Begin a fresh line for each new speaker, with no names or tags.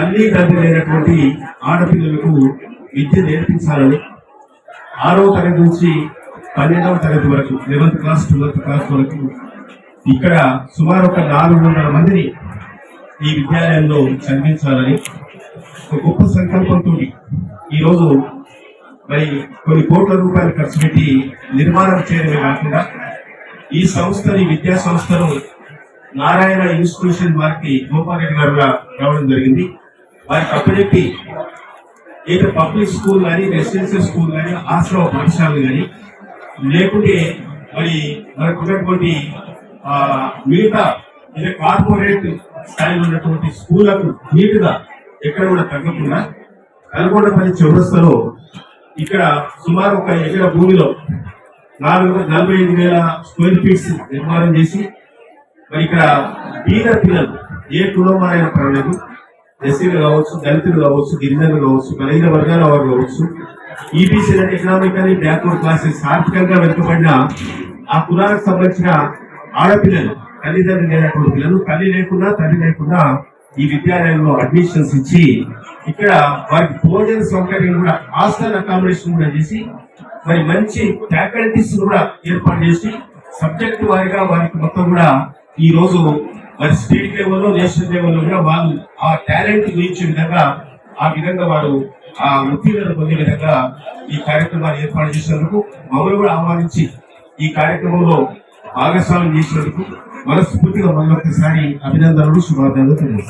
తల్లి తండ్రి లేనటువంటి ఆడపిల్లలకు విద్య నేర్పించాలని 6వ తరగతి నుంచి 12వ తరగతి వరకు 11th క్లాస్ 12th క్లాస్ వరకు ఇక్కడ సుమారు ఒక 400 మందిని ఈ విద్యాలయంలో చదివించాలని ఒక గొప్ప సంకల్పంతో ఈరోజు మరి కొన్ని కోట్ల రూపాయలు ఖర్చు పెట్టి నిర్మాణం చేయడమే కాకుండా ఈ సంస్థని విద్యా సంస్థను నారాయణ ఇన్స్టిట్యూషన్ వారికి గోపాలరెడ్డి గారు రావడం జరిగింది. వారికి అప్పచెప్పి ఏదో పబ్లిక్ స్కూల్ కానీ రెసిడెన్షియల్ స్కూల్ కానీ ఆశ్రమ పాఠశాలలు కానీ లేకుంటే మరి మనకు ఉన్నటువంటి మిగతా కార్పొరేట్ స్థాయిలో ఉన్నటువంటి స్కూళ్లకు నీటుగా ఎక్కడ కూడా తగ్గకుండా నల్గొండపల్లి చౌరస్తాలో ఇక్కడ సుమారు ఒక ఎకర భూమిలో 45,000 స్క్వేర్ ఫీట్స్ నిర్మాణం చేసి మరి ఇక్కడ బీద పిల్లలు ఏ కుటుంబాలైనా పర్వాలేదు, ఎస్సీలు కావచ్చు, దళితులు కావచ్చు, గిరిజనులు కావచ్చు, బలహీన వర్గాల వారు కావచ్చు, ఈబీసీ అంటే ఎకనామికలీ బ్యాక్వర్డ్ క్లాసెస్ ఆర్థికంగా వెనుకబడిన ఆ కులాలకు సంబంధించిన ఆడపిల్లలు, తల్లిదండ్రులు లేనటువంటి పిల్లలు, తల్లి లేకుండా తండ్రి లేకుండా ఈ విద్యాలయంలో అడ్మిషన్స్ ఇచ్చి ఇక్కడ వారికి భోజన సౌకర్యం కూడా హాస్టల్ అకామిడేషన్ కూడా చేసి మరి మంచి ఫ్యాకల్టీస్ కూడా ఏర్పాటు చేసి సబ్జెక్ట్ వారిగా వారికి మొత్తం కూడా ఈ రోజు మరి స్టేట్ లెవెల్లో నేషనల్ లెవెల్లో కూడా వాళ్ళు ఆ టాలెంట్ గురించే విధంగా ఆ విధంగా వారు ఆ ఉత్తీర్ణత పొందే విధంగా ఈ కార్యక్రమాన్ని ఏర్పాటు చేసినందుకు మమ్మల్ని కూడా ఆహ్వానించి ఈ కార్యక్రమంలో భాగస్వామ్యం చేసినందుకు మనస్ఫూర్తిగా మరొకసారి అభినందనలు, శుభాకాంక్షలు తెలియజేస్తాను.